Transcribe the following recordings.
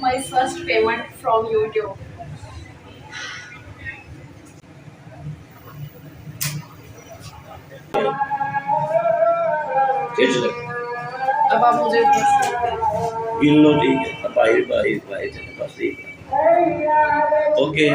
my first payment from YouTube. अब आप मुझे गिन लो, ठीक है। बाहर बाहर बाहर चले, बस ठीक है, ओके।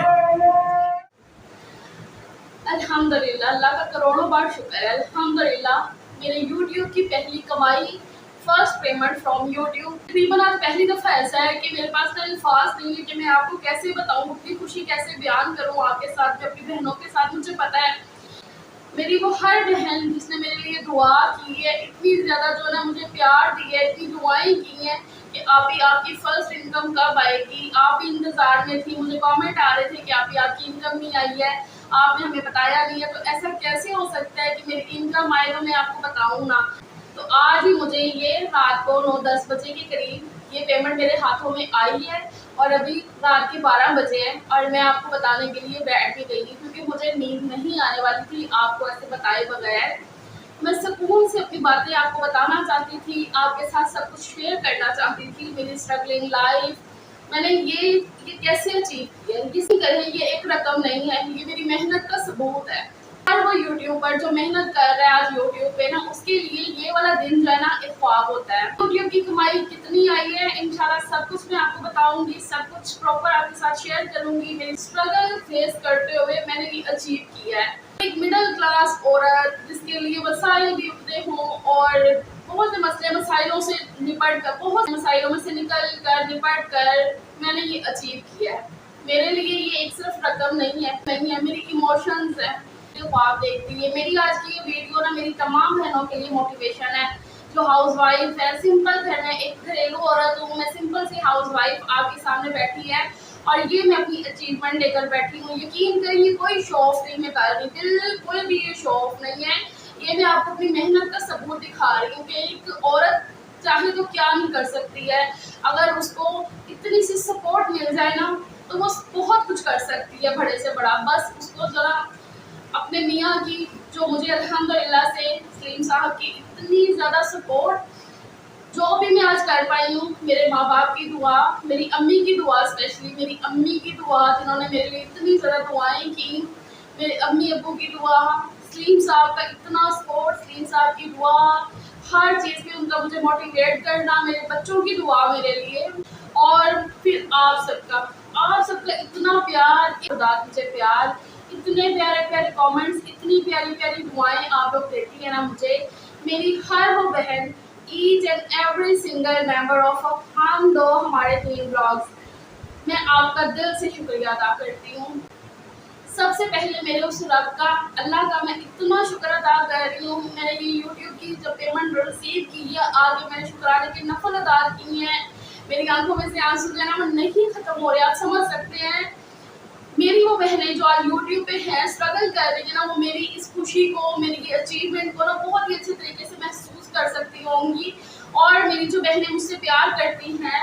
अल्हम्दुलिल्लाह, अल्लाह का करोड़ों बार शुक्र है। अल्हम्दुलिल्लाह, मेरे YouTube की पहली कमाई, फर्स्ट पेमेंट फ्रॉम YouTube। तकरीबन आज पहली दफ़ा ऐसा है कि मेरे पास अल्फाज नहीं है कि मैं आपको कैसे बताऊँ, अपनी खुशी कैसे बयान करूँ आपके साथ, अपनी बहनों के साथ। मुझे पता है मेरी वो हर बहन जिसने मेरे लिए दुआ की है, इतनी ज़्यादा जो है ना मुझे प्यार दिया है, इतनी दुआएं की हैं कि आपकी फर्स्ट इनकम कब आएगी। आप भी इंतज़ार में थी, मुझे कमेंट आ रहे थे कि आपकी इनकम नहीं आई है, आपने हमें बताया नहीं है। तो ऐसा कैसे हो सकता है कि मेरी इनकम आए तो मैं आपको बताऊँ ना। तो आज ही मुझे ये रात को 9-10 बजे के करीब ये पेमेंट मेरे हाथों में आई है और अभी रात के 12 बजे हैं और मैं आपको बताने के लिए बैठ भी गई क्योंकि मुझे नींद नहीं आने वाली थी आपको ऐसे बताए बगैर। मैं सुकून से अपनी बातें आपको बताना चाहती थी, आपके साथ सब कुछ शेयर करना चाहती थी, मेरी स्ट्रगलिंग लाइफ। मैंने ये कैसे अचीव किया, किसी तरह ये एक रकम नहीं है, ये मेरी मेहनत का सबूत है। हर वो यूट्यूबर जो मेहनत कर रहा है आज यूट्यूब पे ना, उसके लिए ये वाला दिन जो है ना एक ख्वाब होता है। यूट्यूब की कमाई कितनी आई है इंशाल्लाह सब कुछ मैं आपको बताऊंगी, सब कुछ प्रॉपर आपके साथ शेयर करूंगी। मेरी स्ट्रगल फेस करते हुए मैंने ये अचीव किया है। एक मिडिल क्लास औरत जिसके लिए वसाइल भी उतने हों और बहुत से मसले मसाइलों से निपट कर, बहुत मसाइलों में से निकल कर निपट कर मैंने ये अचीव किया है। मेरे लिए ये एक सिर्फ रकम नहीं है, मेरी इमोशंस है, ख्वाब देखती है। मेरी आज की ये वीडियो ना मेरी तमाम बहनों के लिए मोटिवेशन है जो हाउसवाइफ है, सिंपल घर में एक घरेलू औरत हूँ मैं, सिंपल सी हाउसवाइफ आपके सामने बैठी है और ये मैं अपनी अचीवमेंट लेकर बैठी हूँ। यकीन करिए कोई शो ऑफ नहीं मैं कर रही, बिल्कुल भी ये शो ऑफ नहीं है। ये मैं आपको अपनी मेहनत का सबूत दिखा रही हूँ कि एक औरत चाहे तो क्या नहीं कर सकती है। अगर उसको इतनी सी सपोर्ट मिल जाए ना तो वो बहुत कुछ कर सकती है, बड़े से बड़ा। बस उसको जरा अपने मियाँ की, जो मुझे अल्हम्दुलिल्लाह से सलीम साहब की इतनी ज़्यादा सपोर्ट, जो भी मैं आज कर पाई हूँ, मेरे माँ बाप की दुआ, मेरी अम्मी की दुआ, स्पेशली मेरी अम्मी की दुआ जिन्होंने मेरे लिए इतनी ज़्यादा दुआएं की, मेरे अम्मी अब्बू की दुआ, सलीम साहब का इतना सपोर्ट, सलीम साहब की दुआ, हर चीज़ में उनका मुझे मोटिवेट करना, मेरे बच्चों की दुआ मेरे लिए, और फिर आप सबका इतना प्यार, खुदा मुझे प्यार, इतने प्यारे प्यारे कमेंट्स, इतनी प्यारी प्यारी दुआएं आप लोग देती है ना मुझे। मेरी हर वो बहन, each and every single member of हम दो हमारे 3 ब्लॉग्स, मैं आपका दिल से शुक्रिया अदा करती हूँ। सबसे पहले मेरे उस रब का, अल्लाह का मैं इतना शुक्र अदा कर रही हूँ। मैंने ये यूट्यूब की जब पेमेंट रिसीव की है, आगे मैंने शुक्राने की नफल अदा की हैं। मेरी आंखों में से आंसू जो है ना वो नहीं खत्म हो रहे, आप समझ सकते हैं। मेरी वो बहनें जो आज यूट्यूब पे हैं, स्ट्रगल कर रही है ना, वो मेरी इस खुशी को, मेरी ये अचीवमेंट को ना बहुत ही अच्छे तरीके से महसूस कर सकती होंगी। और मेरी जो बहनें मुझसे प्यार करती हैं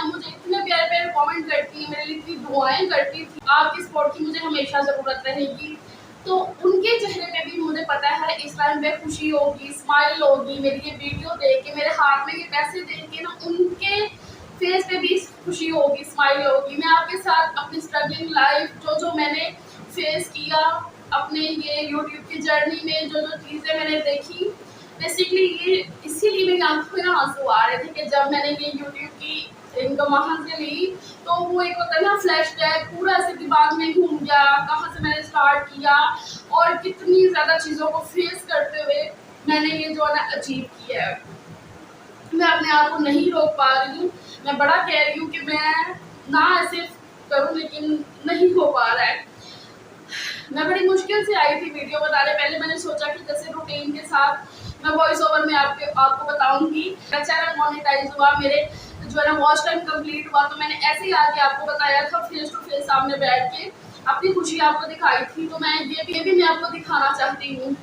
मुझे इतने प्यारे प्यारे कमेंट करती हैं, मेरे लिए इतनी दुआएं करती थी, आपकी सपोर्ट की मुझे हमेशा ज़रूरत रहेगी। तो उनके चेहरे पे भी मुझे पता है इस टाइम पे खुशी होगी, स्माइल होगी। मेरी ये वीडियो देख के, मेरे हाथ में ये पैसे देख के ना उनके फेस पे भी खुशी होगी, स्माइल होगी। मैं आपके साथ अपनी स्ट्रगलिंग लाइफ, जो मैंने फेस किया अपने ये यूट्यूब की जर्नी में, जो चीज़ें मैंने देखी, बेसिकली ये इसीलिए मेरी आंखों में ना आंसू आ रहे थे कि जब मैंने ये यूट्यूब की इनकम वहाँ से ली तो वो एक होता है ना फ्लैशबैक, पूरा ऐसे दिमाग में घूम गया, कहाँ से मैंने स्टार्ट किया और कितनी ज़्यादा चीज़ों को फेस करते हुए मैंने ये जो है ना अचीव किया है। मैं अपने आप को नहीं रोक पा रही हूँ, मैं बड़ा कह रही हूँ कि मैं ना ऐसे करूँ लेकिन नहीं हो पा रहा है। मैं बड़ी मुश्किल से आई थी वीडियो बताने, पहले मैंने सोचा कि जैसे रूटीन के साथ मैं वॉइस ओवर में आपको बताऊंगी। मेरा चैनल मोनेटाइज हुआ, मेरे जो है ना वॉच टाइम कंप्लीट हुआ, तो मैंने ऐसे ही आके आपको बताया था, फेस टू फेस सामने बैठ के अपनी खुशी आपको दिखाई थी। तो मैं ये भी मैं आपको दिखाना चाहती हूँ।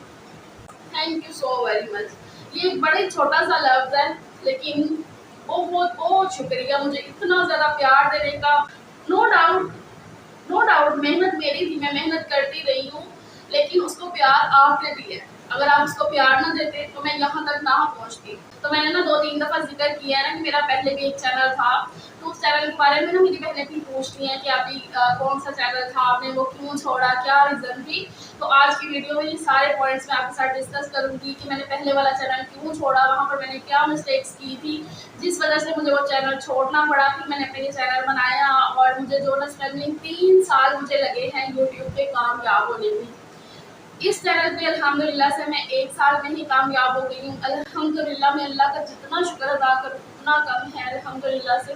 Thank you so very much. ये एक बड़े छोटा सा लफ्ज़ है लेकिन बहुत बहुत शुक्रिया मुझे इतना ज़्यादा प्यार देने का। नो डाउट मेहनत मेरी थी, मैं मेहनत करती रही हूँ, लेकिन उसको प्यार आपने दिया है। अगर आप उसको प्यार ना देते तो मैं यहाँ तक ना पहुँचती। तो मैंने ना 2-3 दफ़ा जिक्र किया है ना कि मेरा पहले भी एक चैनल था, तो उस चैनल के बारे में ना मेरी बहनें भी पूछती हैं कि अभी कौन सा चैनल था, आपने वो क्यों छोड़ा, क्या रीज़न थी। तो आज की वीडियो में ये सारे पॉइंट्स मैं आपके साथ डिस्कस करूँगी कि मैंने पहले वाला चैनल क्यों छोड़ा, वहाँ पर मैंने क्या मिस्टेक्स की थी जिस वजह से मुझे वो चैनल छोड़ना पड़ा। फिर मैंने अपने ये चैनल बनाया और मुझे जो ना स्ट्रगलिंग 3 साल मुझे लगे हैं यूट्यूब पे कामयाब होने में। इस चैनल पे अल्हम्दुलिल्लाह से मैं 1 साल में ही कामयाब हो गई हूँ। अल्हम्दुलिल्लाह मैं अल्लाह का जितना शुक्र अदा करूँ उतना कम है अल्हम्दुलिल्लाह से।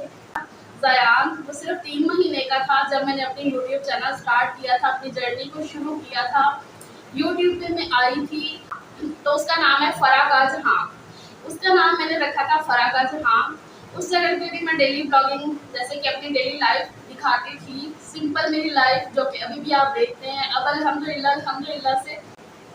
ज़यान वो सिर्फ 3 महीने का था जब मैंने अपनी यूट्यूब चैनल स्टार्ट किया था, अपनी जर्नी को शुरू किया था। यूट्यूब पे मैं आई थी तो उसका नाम है फरा का जहाँ। उसका नाम मैंने रखा था फरा का जहाँ। उस चैनल पे भी मैं डेली ब्लॉगिंग जैसे कि अपनी डेली लाइफ दिखाती थी, सिंपल मेरी लाइफ जो कि अभी भी आप देखते हैं। अब अल्हम्दुलिल्लाह से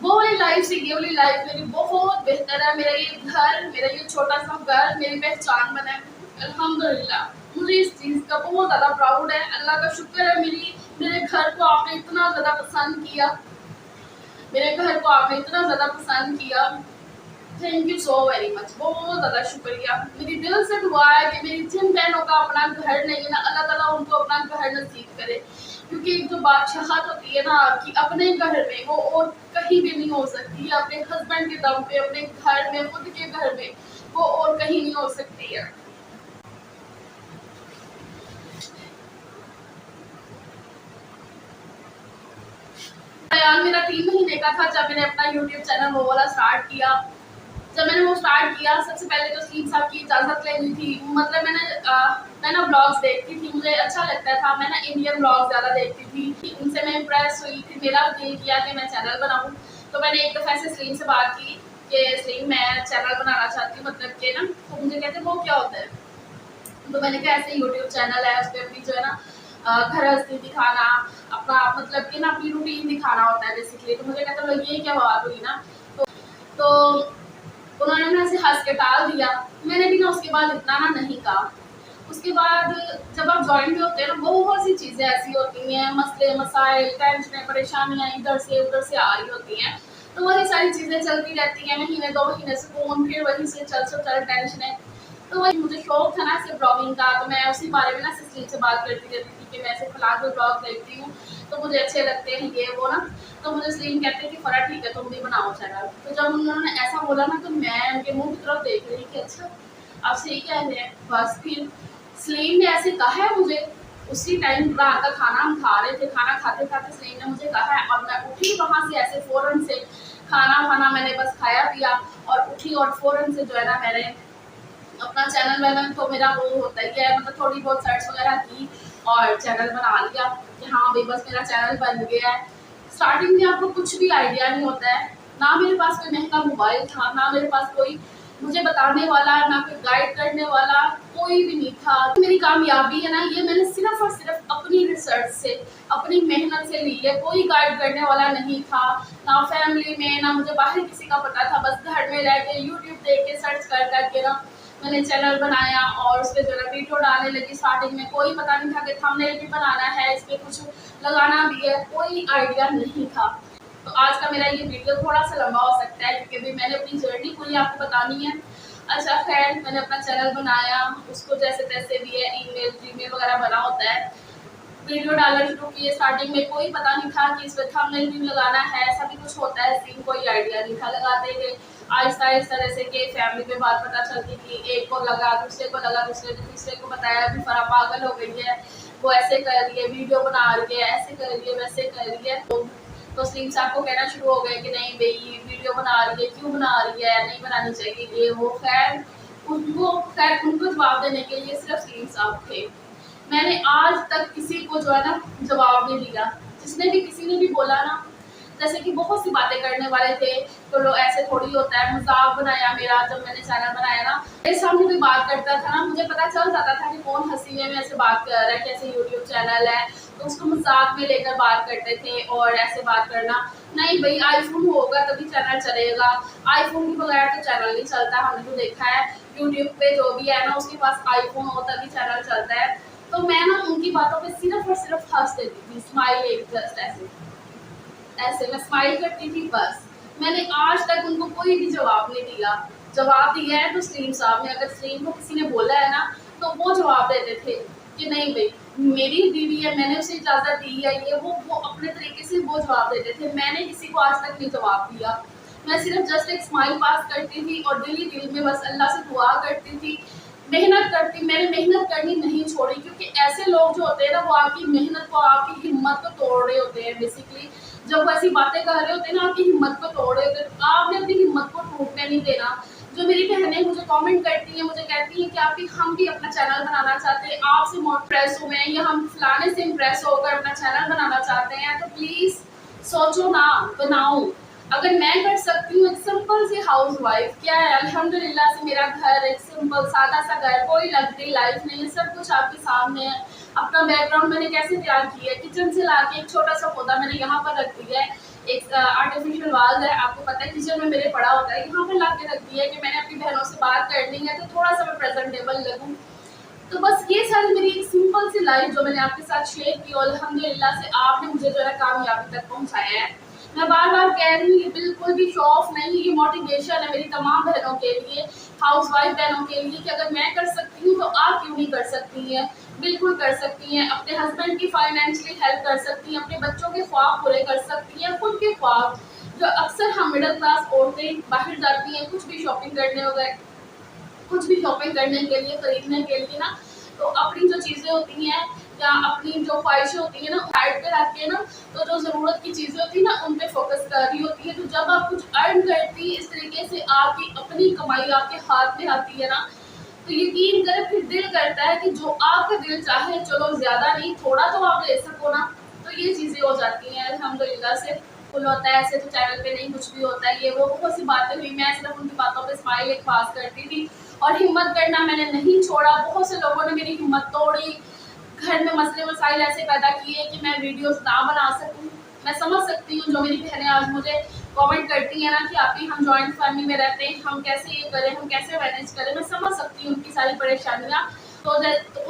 वो वाली लाइफ से ये वाली लाइफ मेरी बहुत बेहतर है। मेरा ये घर, मेरा ये छोटा सा घर मेरी पहचान बना है अल्हम्दुलिल्लाह। मुझे इस चीज़ का बहुत ज़्यादा प्राउड है। अल्लाह का शुक्र है मेरे घर को आपने इतना ज़्यादा पसंद किया, मेरे घर को आपने इतना ज़्यादा पसंद किया। Thank you so very much, बहुत ज़्यादा शुक्रिया। मेरी दिल से दुआ है कि मेरी जिन बहनों का अपना घर नहीं है ना, अल्लाह ताला उनको अपना घर नसीब करे। क्योंकि एक जो बादशाहत होती है ना कि अपने घर में, वो और कहीं भी नहीं हो सकती है। अपने हस्बैंड के दम पे, अपने घर में, खुद के घर में, वो और कहीं नहीं हो सकती है। बयान मेरा 3 महीने का था जब मैंने अपना यूट्यूब चैनल वो वाला स्टार्ट किया। जब मैंने वो स्टार्ट किया सबसे पहले तो स्लीम साहब की इजाज़त लेनी थी। मतलब मैं ना ब्लॉग्स देखती थी, मुझे अच्छा लगता था। मैं ना इंडियन ब्लॉग ज़्यादा देखती थी, उनसे मैं इम्प्रेस हुई थी। मेरा दिल किया कि मैं चैनल बनाऊँ। तो मैंने एक दफ़ा ऐसे स्लीम से बात की कि स्लीम मैं चैनल बनाना चाहती हूँ, मतलब कि ना। तो मुझे कहते वो क्या होता है। तो मैंने कहा ऐसे यूट्यूब चैनल है, उस पर अपनी जो है ना घर दिखाना, अपना मतलब कि ना अपनी रूटीन दिखाना होता है बेसिकली। तो मुझे कहते लोग ये क्या बात हुई ना। तो उन्होंने ना ऐसे हंस के टाल दिया। मैंने भी ना उसके बाद इतना ना नहीं कहा। उसके बाद जब आप जॉइन में होते हैं ना, बहुत सी चीज़ें ऐसी होती हैं, मसले मसाइल, टेंशनें, परेशानियाँ इधर से उधर से आ रही होती हैं। तो वही सारी चीज़ें चलती रहती हैं, महीने 2 महीने सुकून, फिर वहीं से चल टेंशनें। तो वही मुझे शौक था ना ऐसे ब्लॉगिंग का, तो मैं उसी बारे में ना सिस्टम से बात करती रहती थी कि मैं ऐसे फलां कोई ब्लॉग देखती हूँ तो मुझे अच्छे लगते हैं ये वो ना। तो मुझे सलीम कहते हैं कि फरा ठीक है तुम भी बनाओ चैनल। तो जब उन्होंने ऐसा बोला ना तो मैं उनके मुंह की तरफ देख रही कि अच्छा आप सही कह रहे हैं। बस फिर सलीम ने ऐसे कहा है मुझे, उसी टाइम रात का खाना हम खा रहे थे, खाना खाते खाते सलीम ने मुझे कहा है और मैं उठी वहाँ से ऐसे फ़ौरन से खाना मैंने बस खाया पिया और उठी और फ़ौरन से जो है ना मैंने अपना चैनल वैनल तो मेरा वो होता ही है, मतलब थोड़ी बहुत सर्च वगैरह की और चैनल बना लिया कि हाँ भाई बस मेरा चैनल बन गया है। स्टार्टिंग में आपको कुछ भी आइडिया नहीं होता है, ना मेरे पास कोई महंगा मोबाइल था, ना मेरे पास कोई मुझे बताने वाला, ना कोई गाइड करने वाला, कोई भी नहीं था। मेरी कामयाबी है ना ये मैंने सिर्फ और सिर्फ अपनी रिसर्च से, अपनी मेहनत से ली है। कोई गाइड करने वाला नहीं था, ना फैमिली में, ना मुझे बाहर किसी का पता था। बस घर में रह के यूट्यूब देख के सर्च कर करके ना मैंने चैनल बनाया और उस पर जो है वीडियो डालने लगी। स्टार्टिंग में कोई पता नहीं था कि थंबनेल भी बनाना है, इस पर कुछ लगाना भी है, कोई आइडिया नहीं था। तो आज का मेरा ये वीडियो थोड़ा सा लंबा हो सकता है क्योंकि भी मैंने अपनी जर्नी पूरी आपको बतानी है। अच्छा खैर मैंने अपना चैनल बनाया, उसको जैसे तैसे भी है ईमेल जीमेल वगैरह बना होता है, वीडियो डालना शुरू किए। स्टार्टिंग में कोई पता नहीं था कि इस पर थंबनेल भी लगाना है, ऐसा भी कुछ होता है सीन, कोई आइडिया नहीं था। लगाते गए आहिस्ता आहिस्ता जैसे कि फैमिली में बात पता चलती कि एक को लगा, दूसरे को लगा, दूसरे ने तीसरे को बताया भी फरा पागल हो गई है, वो ऐसे कर रही है, वीडियो बना रही है, ऐसे कर रही है, वैसे कर रही है। तो सलीम साहब को कहना शुरू हो गए कि नहीं भाई वीडियो बना रही है, क्यों बना रही है, नहीं बनानी चाहिए ये वो। खैर उनको जवाब देने के लिए सिर्फ सलीम साहब थे। मैंने आज तक किसी को जो है ना जवाब नहीं दिया। जिसने भी किसी ने भी बोला ना, जैसे कि बहुत सी बातें करने वाले थे तो लोग ऐसे थोड़ी होता है, मजाक बनाया मेरा। जब मैंने चैनल बनाया ना मेरे सामने कोई बात करता था ना, मुझे पता चल जाता था कि कौन हंसी में ऐसे बात कर रहा है, कैसे यूट्यूब चैनल है, तो उसको मजाक में लेकर बात करते थे। और ऐसे बात करना नहीं भाई, आईफोन होगा तभी चैनल चलेगा, आईफोन के बगैर तो चैनल नहीं चलता। हमने तो देखा है यूट्यूब पे जो भी है ना उसके पास आईफोन हो तभी चैनल चलता है। तो मैं ना उनकी बातों पे सिर्फ और सिर्फ हंस देती थी, स्माइल एक जस्ट ऐसे मैं स्माइल करती थी बस। मैंने आज तक उनको कोई भी जवाब नहीं दिया। जवाब दिया है तो सलीम साहब ने, अगर सलीम को किसी ने बोला है ना तो वो जवाब देते थे कि नहीं भाई मेरी बीवी है, मैंने उसे इजाज़त दी है, ये वो अपने तरीके से वो जवाब देते थे। मैंने किसी को आज तक नहीं जवाब दिया। मैं सिर्फ जस्ट एक स्माइल पास करती थी और दिल ही दिल में बस अल्लाह से दुआ करती थी, मेहनत करती। मैंने मेहनत करनी नहीं छोड़ी, क्योंकि ऐसे लोग जो होते हैं ना वो आपकी मेहनत को, आपकी हिम्मत को तोड़ रहे होते हैं। बेसिकली जब वो ऐसी बातें कर रहे होते हैं ना, आपकी हिम्मत को तोड़ रहे होते हैं, तो आपने अपनी हिम्मत को टूटने नहीं देना। जो मेरी बहनें मुझे कमेंट करती हैं, मुझे कहती हैं कि आप भी, हम भी अपना चैनल बनाना चाहते हैं, आपसे इम्प्रेस हुए हैं या हम फलाने से इम्प्रेस होकर अपना चैनल बनाना चाहते हैं, तो प्लीज़ सोचो ना, बनाओ। अगर मैं कर सकती हूँ, एक सिंपल सी हाउस वाइफ, क्या है अल्हम्दुलिल्लाह से मेरा घर एक सिंपल सादा सा घर, कोई लग्जरी लाइफ नहीं है, सब कुछ आपके सामने है। अपना बैकग्राउंड मैंने कैसे तैयार किया है, किचन से लाके एक छोटा सा पौधा मैंने यहाँ पर रख दिया है, एक आर्टिफिशियल वाल है, आपको पता है किचन में मेरे पड़ा होता है, यहाँ पर ला के रख दिया है कि मैंने अपनी बहनों से बात करनी है तो थोड़ा सा मैं प्रेजेंटेबल लगूँ। तो बस ये सारी मेरी एक सिंपल सी लाइफ जो मैंने आपके साथ शेयर की, और अल्हम्दुलिल्लाह से आपने मुझे जो है कामयाबी तक पहुँचाया है। मैं बार बार कह रही हूँ, ये बिल्कुल भी शो ऑफ नहीं, ये मोटिवेशन है मेरी तमाम बहनों के लिए, हाउस वाइफ बहनों के लिए, कि अगर मैं कर सकती हूँ तो आप क्यों नहीं कर सकती हैं। बिल्कुल कर सकती हैं, अपने हस्बैंड की फाइनेंशियली हेल्प कर सकती हैं, अपने बच्चों के ख्वाब पूरे कर सकती हैं, खुद के ख्वाब। जो अक्सर हम मिडिल क्लास औरतें बाहर जाती हैं कुछ भी शॉपिंग करने हो गए, कुछ भी शॉपिंग करने के लिए, खरीदने के लिए ना, तो अपनी जो चीज़ें होती हैं या अपनी जो ख्वाहिशें होती हैं ना, साइड पे रख के ना, तो जो ज़रूरत की चीज़ें होती हैं ना उन पे फोकस कर रही होती है। तो जब आप कुछ अर्न करती हैं इस तरीके से, आपकी अपनी कमाई आपके हाथ में आती है ना, तो यकीन करें फिर दिल करता है कि जो आपका दिल चाहे, चलो ज़्यादा नहीं थोड़ा तो आप ले सको ना, तो ये चीज़ें हो जाती हैं अल्हम्दुलिल्लाह से। फुल होता है ऐसे तो चैनल पे नहीं कुछ भी होता है, ये वो बहुत सी बातें हुई, मैं सिर्फ उनकी बातों पे स्माइल एक पास करती थी और हिम्मत करना मैंने नहीं छोड़ा। बहुत से लोगों ने मेरी हिम्मत तोड़ी, घर में मसले मसाइल ऐसे पैदा किए कि मैं वीडियोस ना बना सकूं। मैं समझ सकती हूँ जो मेरी बहनें आज मुझे कमेंट करती हैं ना कि आप ही हम जॉइंट फैमिली में रहते हैं, हम कैसे ये करें, हम कैसे मैनेज करें, मैं समझ सकती हूँ उनकी सारी परेशानियाँ। तो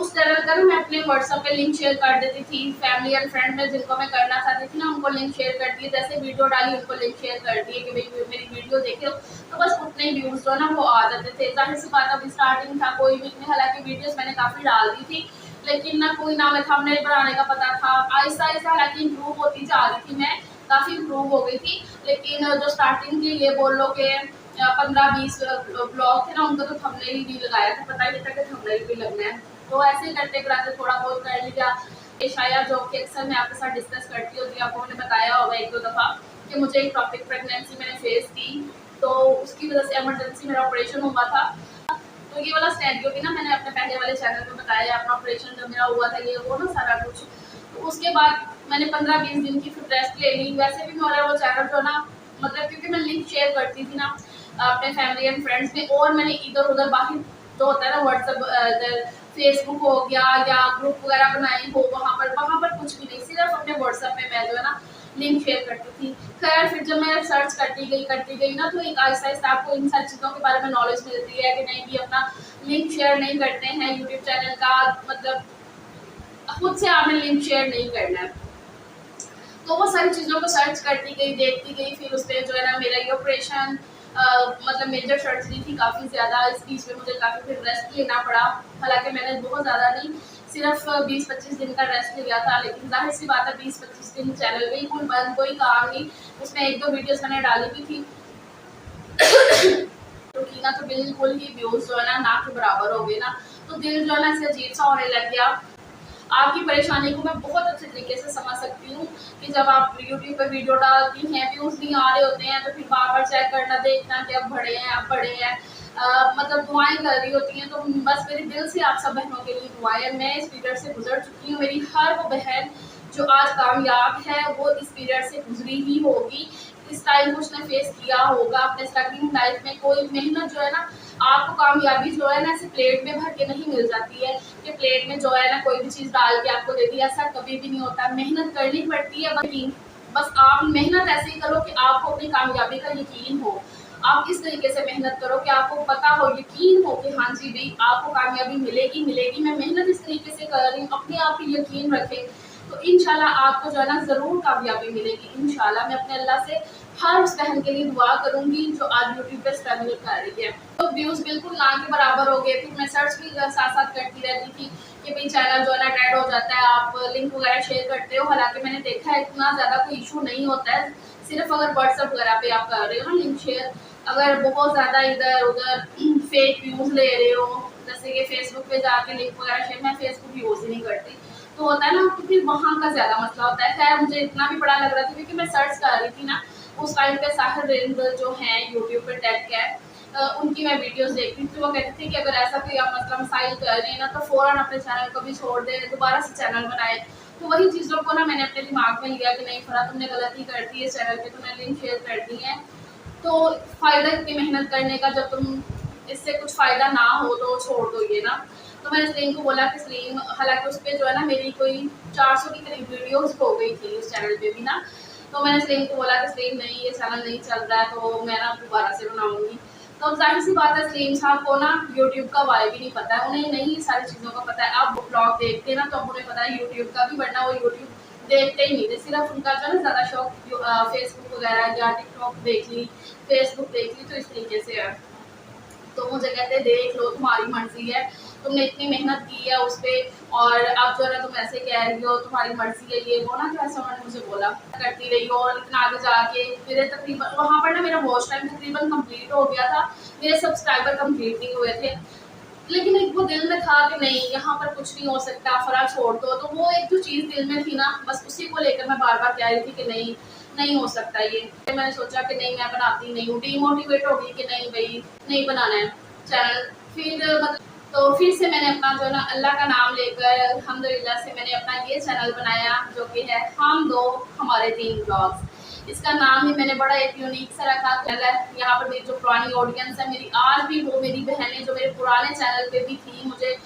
उस चैनल का ना मैं अपने व्हाट्सएप पे लिंक शेयर कर देती थी, फैमिली एंड फ्रेंड में जिनको मैं करना चाहती थी ना उनको लिंक शेयर कर दिए, जैसे वीडियो डाली उनको लिंक शेयर कर दिए कि भाई मेरी वीडियो देखे, तो बस उतने ही व्यूज़ जो ना वो आ जाते थे। जाहिर सी बात, अभी स्टार्टिंग था, कोई भी नहीं, हालांकि वीडियोस मैंने काफ़ी डाल दी थी, लेकिन ना कोई ना मैं थंबनेल बनाने का पता था। आहिस्ता आहिस्ता हालांकि इम्प्रूव होती जा रही थी, मैं काफ़ी इम्प्रूव हो गई थी, लेकिन जो स्टार्टिंग के ये बोल लो कि 15-20 ब्लॉग थे ना, उनको तो थंबनेल ही नहीं लगाया था, पता ही नहीं था कि थंबनेल भी लगना है। तो ऐसे करते कराते थोड़ा बहुत कर लिया। ये शायद जो कि अक्सर मैं आपके साथ डिस्कस करती होती, आपको मैंने बताया होगा एक दो दफ़ा कि मुझे एक टॉपिक प्रेगनेंसी मैंने फेस की, तो उसकी वजह से इमरजेंसी मेरा ऑपरेशन हुआ था। तो ये वाला स्टैंडियो भी ना मैंने अपने पहले वाले चैनल में बताया, अपना ऑपरेशन जब मेरा हुआ था, ये वो ना सारा कुछ। तो उसके बाद मैंने 15-20 दिन की फिर रेस्ट ले ली। वैसे भी मेरा वो चैनल जो ना, मतलब क्योंकि मैं लिंक शेयर करती थी ना अपने फैमिली एंड फ्रेंड्स में, और मैंने इधर उधर बाहर जो होता है ना व्हाट्सएप, फेसबुक हो गया या ग्रुप वगैरह बनाई हो, वहाँ पर कुछ भी नहीं, सिर्फ अपने व्हाट्सएप में मैं जो है ना लिंक शेयर करती थी। खैर फिर जब मैं रिसर्च करती गई ना, तो एक आहिस्ता आहिस्ता आपको इन सारी चीज़ों के बारे में नॉलेज मिलती है कि नहीं भी अपना लिंक शेयर नहीं करते हैं यूट्यूब चैनल का, मतलब खुद से आपने लिंक शेयर नहीं करना है। तो वो सारी चीज़ों को सर्च करती गई, देखती गई, फिर उस पर जो है ना मेरा ये ऑपरेशन, मतलब मेजर सर्जरी थी काफ़ी ज़्यादा, इस बीच में मुझे काफ़ी फिर रेस्ट लेना पड़ा। हालांकि मैंने बहुत ज़्यादा नहीं, सिर्फ 20-25 दिन का रेस्ट लिया था, लेकिन जाहिर सी बात है 20-25 दिन चैनल बिल्कुल बंद, कोई काम नहीं। उसमें 1-2 वीडियोस मैंने डाली भी थी तो की ना, तो बिल्कुल ही व्यूज़ जो है ना के बराबर हो गए ना, तो दिल जो है ना ऐसे अजीब सा होने लग गया। आपकी परेशानी को मैं बहुत अच्छे तरीके से समझ सकती हूँ कि जब आप यूट्यूब पर वीडियो डालती हैं, व्यूज़ नहीं आ रहे होते हैं, तो फिर बार बार चेक करना, देखना कि अब बढ़े हैं, मतलब दुआएं कर रही होती हैं। तो बस मेरे दिल से आप सब बहनों के लिए दुआएं। मैं इस पीरियड से गुजर चुकी हूँ, मेरी हर वो बहन जो आज कामयाब है वो इस पीरियड से गुजरी ही होगी, इस टाइम को उसने फेस किया होगा अपने स्ट्रगलिंग लाइफ में। कोई मेहनत जो है ना, आपको कामयाबी जो है ना ऐसे प्लेट में भर के नहीं मिल जाती है कि प्लेट में जो है ना कोई भी चीज़ डाल के आपको दे दी, ऐसा कभी भी नहीं होता। मेहनत करनी पड़ती है, बस आप मेहनत ऐसे ही करो कि आपको अपनी कामयाबी का यकीन हो। आप इस तरीके से मेहनत करो कि आपको पता हो, यकीन हो कि हाँ जी भाई आपको कामयाबी मिलेगी। मैं मेहनत इस तरीके से कर रही हूँ, अपने आप पे यकीन रखें, तो इंशाल्लाह आपको जो है ना ज़रूर कामयाबी मिलेगी। इंशाल्लाह मैं अपने अल्लाह से हर उस बहन के लिए दुआ करूंगी जो आज यूट्यूब पे स्ट्रगल कर रही है। तो व्यूज़ बिल्कुल ना के बराबर हो गए। फिर मैं सर्च भी साथ साथ करती रहती थी कि भाई चैनल जो है ना डेड हो जाता है, आप लिंक वगैरह शेयर करते हो। हालांकि मैंने देखा है इतना ज़्यादा कोई इशू नहीं होता है, सिर्फ अगर व्हाट्सएप वगैरह पे आप कर रहे हो ना लिंक शेयर, अगर बहुत ज़्यादा इधर उधर फेक व्यूज़ ले रहे हो, जैसे कि फेसबुक पे जाके लिंक वगैरह शेयर, मैं फेसबुक यूज़ ही नहीं करती, तो होता है ना, क्योंकि वहाँ का ज़्यादा मसला होता है। खैर मुझे इतना भी बड़ा लग रहा था क्योंकि मैं सर्च कर रही थी ना, उस टाइम पे साहिर रेंजर जो हैं यूट्यूब पे टेक है, उनकी मैं वीडियोस देखती थी। वो कहती थी कि अगर ऐसा कोई आप मसला मसाइल कर रहे हैं ना, तो फ़ौरन अपने चैनल को भी छोड़ दें, दोबारा से चैनल बनाएं। तो वही चीज़ों को ना मैंने अपने दिमाग में लिया कि नहीं फरा, तुमने गलती कर दी है, चैनल पे तुमने लिंक शेयर कर दी है, तो फ़ायदा इतनी मेहनत करने का, जब तुम इससे कुछ फ़ायदा ना हो तो छोड़ दो ये ना। तो मैंने सलीम को बोला कि सलीम, हालांकि उस पर जो है ना मेरी कोई 400 की करीब वीडियोस हो गई थी उस चैनल पे भी ना, तो मैंने सलीम को बोला कि सलीम नहीं, ये चैनल नहीं चल रहा है, तो मैं ना दोबारा से बनाऊंगी। तो जाहिर सी बात है, सलीम साहब को ना यूट्यूब का वाई भी नहीं पता है, उन्हें नहीं सारी चीज़ों का पता है। आप ब्लॉग देखते हैं ना, तो अब उन्हें पता है यूट्यूब का भी, वरना वो यूट्यूब देखते ही नहीं थे। सिर्फ उनका जो है ज़्यादा शौक फेसबुक वगैरह या टिकटॉक देख ली, फेसबुक देख ली, तो इस तरीके से है। तो मुझे कहते देख लो, तुम्हारी मर्जी है, तुमने इतनी मेहनत की है उस पर, और अब जो है ना तुम ऐसे कह रही हो, तुम्हारी मर्जी है, ये वो ना, तो ऐसा उन्होंने मुझे बोला। करती रही हो और इतना आगे जाके मेरे तकरीबन वहाँ पर ना मेरा वॉच टाइम तकरीबन कंप्लीट हो गया था, मेरे सब्सक्राइबर कंप्लीट नहीं हुए थे, लेकिन एक वो दिल में था कि नहीं यहाँ पर कुछ नहीं हो सकता, फरा छोड़ दो। तो वो एक जो चीज़ दिल में थी ना, बस उसी को लेकर मैं बार बार कह रही थी कि नहीं नहीं हो सकता ये। मैंने सोचा कि नहीं, मैं बनाती नहीं हूँ, डीमोटिवेट हो गई कि नहीं भाई नहीं बनाना है चैनल। फिर मतलब तो फिर से मैंने अपना जो ना अल्लाह का नाम लेकर अल्हम्दुलिल्लाह से मैंने अपना ये चैनल बनाया, जो कि है हम दो हमारे तीन ब्लॉग्स। इसका नाम ही मैंने बड़ा एक यूनिक सा रखा। यहाँ पर मेरी जो पुरानी ऑडियंस है मेरी, आज भी वो मेरी बहनें जो मेरे पुराने चैनल पे भी थी, मुझे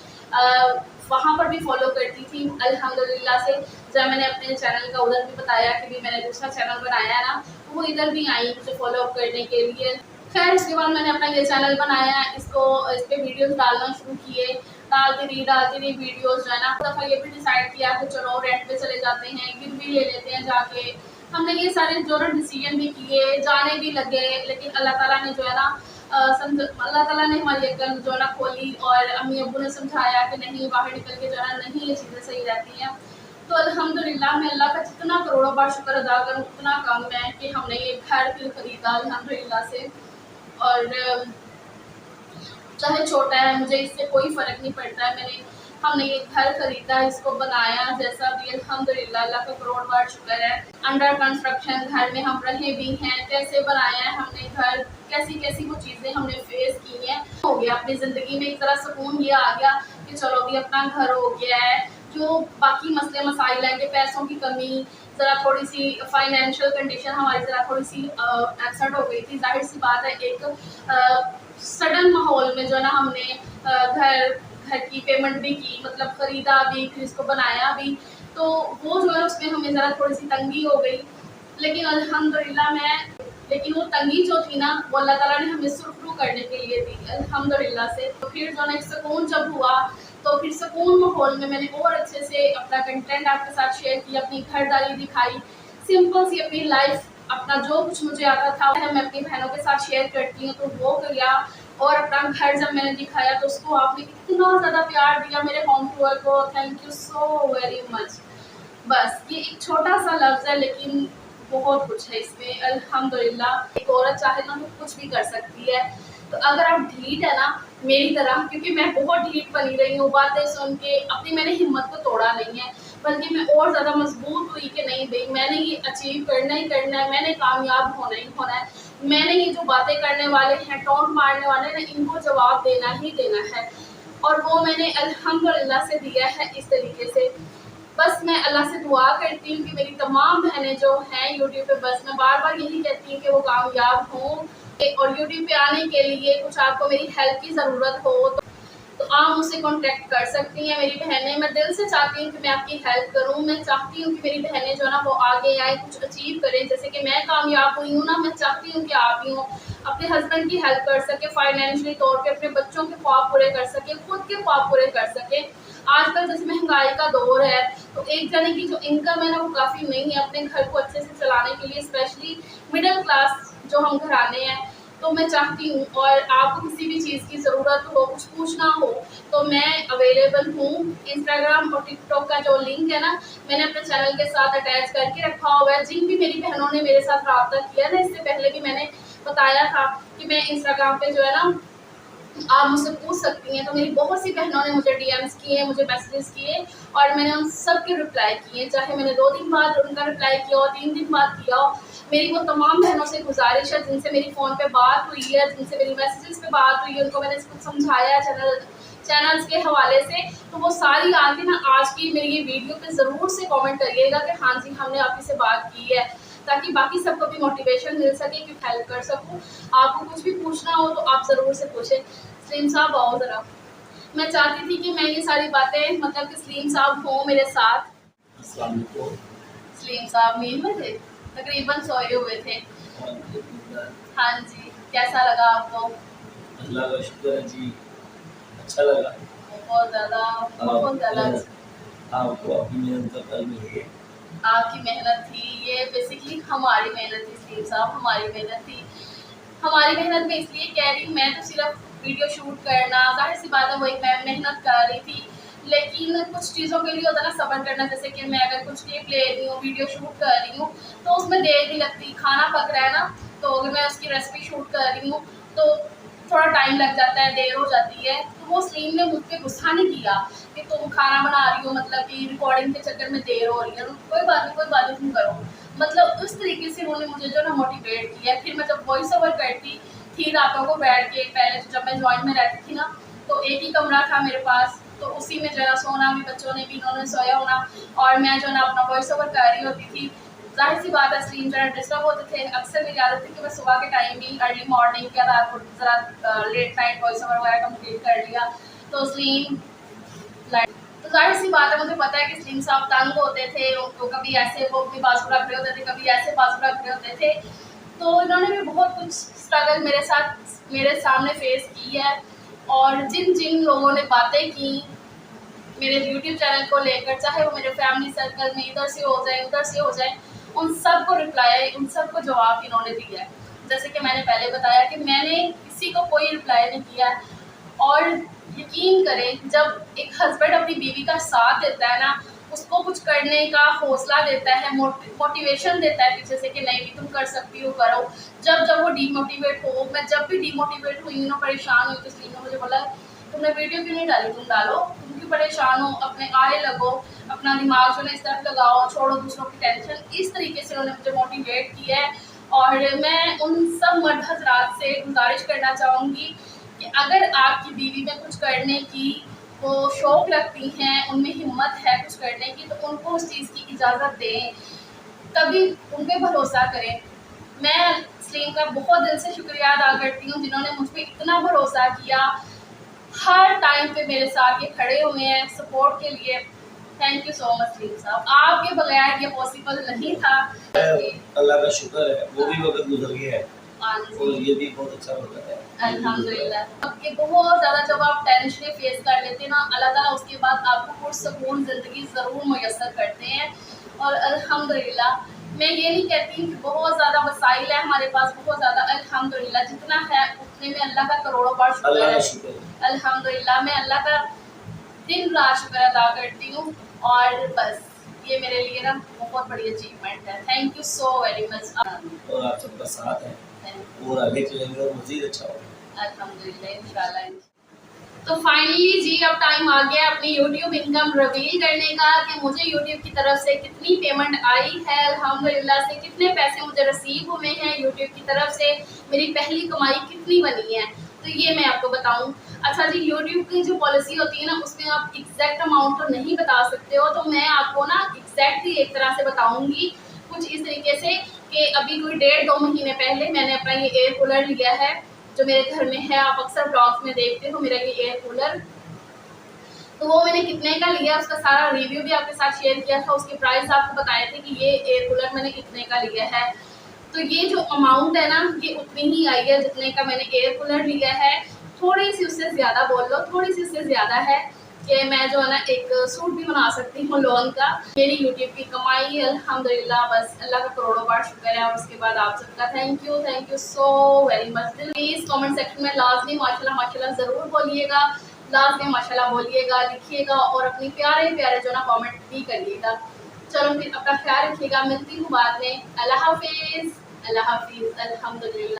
वहाँ पर भी फॉलो करती थी अल्हम्दुलिल्लाह से। जब मैंने अपने चैनल का उधर भी बताया कि भी मैंने दूसरा चैनल बनाया है ना, तो वो इधर भी आई मुझे फॉलो अप करने के लिए। खैर उसके बाद मैंने अपना ये चैनल बनाया, इस पर वीडियोज़ डालना शुरू किए, डालती रही वीडियोज़ जो है ना। दफ़ा ये भी डिसाइड किया कि चलो रेंट पे चले जाते हैं, गिरवी ले लेते हैं जाके। हमने ये सारे जो ना डिसीजन भी किए, जाने भी लगे, लेकिन अल्लाह ताला ने जो है ना अल्लाह ताला ने हमारी अक्ल जो है ना खोली, और अम्मी अब्बू ने समझाया कि नहीं, बाहर निकल के जो है ना नहीं ये चीज़ें सही रहती हैं। तो अल्हम्दुलिल्लाह मैं अल्लाह का जितना करोड़ों बार शुक्र अदा करूँ उतना कम है कि हमने ये घर फिर खरीदा अल्हम्दुलिल्लाह से। और चाहे छोटा है, मुझे इससे कोई फ़र्क नहीं पड़ता है। हमने ये घर खरीदा, इसको बनाया, जैसा भी अल्हम्दुलिल्लाह अल्लाह का करोड़ बार शुक्र है। अंडर कंस्ट्रक्शन घर में हम रहे भी हैं, कैसे बनाया है हमने घर, कैसी कैसी वो चीज़ें हमने फेस की हैं। हो गया अपनी ज़िंदगी में एक तरह सुकून ये आ गया कि चलो अभी अपना घर हो गया है। जो बाकी मसले मसाइल हैं कि पैसों की कमी, ज़रा थोड़ी सी फाइनेंशियल कंडीशन हमारी ज़रा थोड़ी सी अपसेट हो गई थी। जाहिर सी बात है, एक सडन माहौल में जो है ना हमने घर की पेमेंट भी की, मतलब ख़रीदा भी, फिर इसको बनाया भी, तो वो जो है उसमें हमें ज़रा थोड़ी सी तंगी हो गई। लेकिन अल्हम्दुलिल्लाह लेकिन वो तंगी जो थी ना, वो अल्लाह ताला ने हमें सुरखरू करने के लिए दी अल्हम्दुलिल्लाह से। तो फिर जो है ना सुकून जब हुआ, तो फिर सुकून माहौल में मैंने और अच्छे से अपना कंटेंट आपके साथ शेयर किया, अपनी घरदारी दिखाई, सिंपल सी अपनी लाइफ, अपना जो कुछ मुझे आता था मैं अपनी बहनों के साथ शेयर करती हूँ, तो वो किया। और अपना घर जब मैंने दिखाया तो उसको आपने इतना ज़्यादा प्यार दिया मेरे होम टूर को, thank you so very much. बस ये एक छोटा सा लफ्ज़ है, लेकिन बहुत कुछ है इसमें अल्हम्दुलिल्लाह। एक औरत चाहे ना तो कुछ भी कर सकती है। तो अगर आप ढीठ है ना मेरी तरह, क्योंकि मैं बहुत ढीठ बनी रही हूँ, बातें सुन के अपनी मैंने हिम्मत को तोड़ा नहीं है, बल्कि मैं और ज़्यादा मजबूत हुई कि नहीं भाई मैंने ये अचीव करना ही करना है, मैंने कामयाब होना ही होना है, मैंने ये जो बातें करने वाले हैं, टोंट मारने वाले हैं, इनको जवाब देना ही देना है। और वो मैंने अल्हम्दुलिल्लाह से दिया है इस तरीके से। बस मैं अल्लाह से दुआ करती हूँ कि मेरी तमाम बहनें जो हैं यूट्यूब पे, बस मैं बार बार यही कहती हूँ कि वो कामयाब हों। और यूट्यूब पे आने के लिए कुछ आपको मेरी हेल्प की ज़रूरत हो तो आप मुझसे कांटेक्ट कर सकती हैं मेरी बहनें। मैं दिल से चाहती हूँ कि मैं आपकी हेल्प करूँ। मैं चाहती हूँ कि मेरी बहनें जो है ना वो आगे आए, कुछ अचीव करें, जैसे कि मैं कामयाब हुई हूँ ना। मैं चाहती हूँ कि आप ही हो अपने हस्बैंड की हेल्प कर सके, फाइनेंशियली तौर पे अपने बच्चों के ख्वाब पूरे कर सके, खुद के ख्वाब पूरे कर सके। आजकल जैसे महंगाई का दौर है, तो एक जने की जो इनकम है ना वो काफ़ी नहीं है अपने घर को अच्छे से चलाने के लिए, स्पेशली मिडिल क्लास जो हम घराने हैं। तो मैं चाहती हूँ, और आपको किसी भी चीज़ की ज़रूरत हो, कुछ पूछना हो, तो मैं अवेलेबल हूँ। इंस्टाग्राम और टिकटॉक का जो लिंक है ना, मैंने अपने चैनल के साथ अटैच करके रखा हुआ है। जिन भी मेरी बहनों ने मेरे साथ रब्ता किया ना, इससे पहले भी मैंने बताया था कि मैं इंस्टाग्राम पे जो है ना, आप मुझसे पूछ सकती हैं। तो मेरी बहुत सी बहनों ने मुझे डीएम्स किए, मुझे मैसेजेस किए, और मैंने उन सब के रिप्लाई किए, चाहे मैंने 2 दिन बाद उनका रिप्लाई किया हो, 3 दिन बाद किया हो। मेरी वो तमाम बहनों से गुजारिश है जिनसे मेरी फ़ोन पे बात हुई है, जिनसे मेरी मैसेजेस पे बात हुई है, उनको मैंने कुछ समझाया है चैनल्स के हवाले से, तो वो सारी आके ना आज की मेरी ये वीडियो पे ज़रूर से कमेंट करिएगा कि हाँ जी, हमने आपकी से बात की है, ताकि बाकी सबको भी मोटिवेशन मिल सके कि हेल्प कर सकूँ। आपको कुछ भी पूछना हो तो आप ज़रूर से पूछें। सलीम साहब आओ ज़रा। मैं चाहती थी कि मैं ये सारी बातें, मतलब कि सलीम साहब हों मेरे साथ। अस्सलाम वालेकुम। सलीम साहब नींद में थे, तकरीबन सोए हुए थे। हाँ जी, कैसा लगा आपको? अल्लाह का शुक्र है जी, अच्छा लगा। बहुत ज़्यादा, बहुत ज़्यादा। आपको आपकी मेहनत का फल मिल गया। आपकी मेहनत थी, ये बेसिकली हमारी मेहनत थी सलीम साहब, हमारी मेहनत थी। हमारी मेहनत में इसलिए कह रही हूँ, मैं तो सिर्फ वीडियो शूट करना, जाहिर सी बात है वही मैं मेहनत कर रही थी, लेकिन कुछ चीज़ों के लिए होता है ना सब्र करना। जैसे कि मैं अगर कुछ क्लिप ले रही हूँ, वीडियो शूट कर रही हूँ, तो उसमें देर भी लगती। खाना पक रहा है ना, तो अगर मैं उसकी रेसिपी शूट कर रही हूँ तो थोड़ा टाइम लग जाता है, देर हो जाती है। तो वो सलीम ने मुझ पर गुस्सा नहीं किया कि तुम खाना बना रही हो, मतलब कि रिकॉर्डिंग के चक्कर में देर हो रही है, तो कोई बात नहीं तुम करो। मतलब उस तरीके से उन्होंने मुझे जो ना मोटिवेट किया। फिर मैं जब वॉइस ओवर करती थी रातों को बैठ के, पहले जब मैं जॉइन में रहती थी ना, तो एक ही कमरा था मेरे पास, तो उसी में जो है सोना भी, बच्चों ने भी, इन्होंने सोया होना, और मैं जो है ना अपना वॉइस ओवर कर रही होती थी। जाहिर सी बात है स्ट्रीम जो है डिस्टर्ब होते थे। अक्सर मेरी आदत थी कि मैं सुबह के टाइम भी, अर्ली मॉर्निंग या रात को ज़रा लेट नाइट वॉइस ओवर वगैरह कंप्लीट कर लिया, तो स्ट्रीम तो जाहिर सी बात है, मुझे पता है कि सलीम साहब तंग होते थे, उनको कभी ऐसे वो अपनी बाजू रख रहे होते थे, कभी ऐसे बाजू रख रहे होते थे। तो इन्होंने भी बहुत कुछ स्ट्रगल मेरे सामने फेस की है, और जिन जिन लोगों ने बातें की मेरे यूट्यूब चैनल को लेकर, चाहे वो मेरे फैमिली सर्कल में इधर से हो जाए उधर से हो जाए, उन सब को रिप्लाई, उन सब को जवाब इन्होंने दिया है। जैसे कि मैंने पहले बताया कि मैंने किसी को कोई रिप्लाई नहीं किया है, और यकीन करें, जब एक हस्बैंड अपनी बीवी का साथ देता है ना, उसको कुछ करने का हौसला देता है, मोटिवेशन देता है पीछे से कि नहीं भी तुम कर सकती हो, करो। जब जब वो डीमोटिवेट हो, मैं जब भी डीमोटिवेट हुई ना, परेशान हुई, तो सलीम ने मुझे बोला तुमने वीडियो क्यों नहीं डाली, तुम डालो, तुम क्यों परेशान हो, अपने आए लगो, अपना दिमाग जो है इस तरफ लगाओ, छोड़ो दूसरों की टेंशन। इस तरीके से उन्होंने मुझे मोटिवेट किया है, और मैं उन सब मर्द हजरात से गुजारिश करना चाहूँगी कि अगर आपकी बीवी में कुछ करने की वो शौक़ रखती हैं, उनमें हिम्मत है कुछ करने की, तो उनको उस चीज़ की इजाज़त दें, तभी उन पे भरोसा करें। मैं सलीम का बहुत दिल से शुक्रिया अदा करती हूँ जिन्होंने मुझ पे इतना भरोसा किया, हर टाइम पे मेरे साथ ये खड़े हुए हैं सपोर्ट के लिए। Thank you so much Salim साहब, आपके बगैर ये पॉसिबल नहीं था। अल्लाह का शुक्र है, वो भी वक्त गुजर गया है, हाँ और जी, ये भी बहुत अच्छा वक्त है अल्हम्दुलिल्लाह। अब ये बहुत ज़्यादा जब आप टेंशनें फेस कर लेते हैं ना, अल्लाह ताला उसके बाद आपको पुरसकून ज़िंदगी ज़रूर मुयस्सर करते हैं, और अल्हम्दुलिल्लाह। मैं ये नहीं कहती कि बहुत ज़्यादा वसाइल है हमारे पास, बहुत ज़्यादा, अल्हम्दुलिल्लाह जितना है उतने में अल्लाह का करोड़ों बार शुक्र अल्लाह का है। शुक्र है। अल्हम्दुलिल्लाह, मैं अल्लाह का दिन रात शुक्र अदा करती हूँ, और बस ये मेरे लिए ना बहुत बड़ी अचीवमेंट है। Thank you so very much. और आप सबका साथ है, और आगे चलेंगे और मज़ीद अच्छा होगा अल्हम्दुलिल्लाह, इंशाल्लाह। तो फाइनली जी अब टाइम आ गया अपनी यूट्यूब इनकम रिवील करने का कि मुझे यूट्यूब की तरफ से कितनी पेमेंट आई है, अल्हम्दुलिल्लाह से कितने पैसे मुझे रिसीव हुए हैं यूट्यूब की तरफ से, मेरी पहली कमाई कितनी बनी है, तो ये मैं आपको बताऊं। अच्छा जी, यूट्यूब की जो पॉलिसी होती है ना, उसमें आप एग्जैक्ट अमाउंट तो नहीं बता सकते हो, तो मैं आपको ना एग्जैक्टली एक तरह से बताऊँगी कुछ इस तरीके से कि अभी कोई 1.5-2 महीने पहले मैंने अपना ये एयर कूलर लिया है जो मेरे घर में है। आप अक्सर ब्लॉग्स में देखते हो मेरा ये एयर कूलर, तो वो मैंने कितने का लिया उसका सारा रिव्यू भी आपके साथ शेयर किया था, उसके प्राइस आपको बताए थे कि ये एयर कूलर मैंने कितने का लिया है। तो ये जो अमाउंट है ना, ये उतनी ही आई है जितने का मैंने एयर कूलर लिया है, थोड़ी सी उससे ज़्यादा बोल लो, थोड़ी सी उससे ज़्यादा है, कि मैं जो है ना एक सूट भी बना सकती हूँ लोन का। मेरी यूट्यूब की कमाई अल्हम्दुलिल्लाह, बस अल्लाह का करोड़ों बार शुक्र है। और उसके बाद आप सबका thank you so very much. Please comment section में लाजमी माशाल्लाह माशाल्लाह ज़रूर बोलिएगा, लाजमी माशाल्लाह बोलिएगा, लिखिएगा और अपनी प्यारे प्यारे जो ना कमेंट भी करिएगा। चलो फिर अपना ख्याल रखिएगा, मिलती हूँ बाद में। अल्लाह हाफिज़ अल्हम्दुलिल्लाह।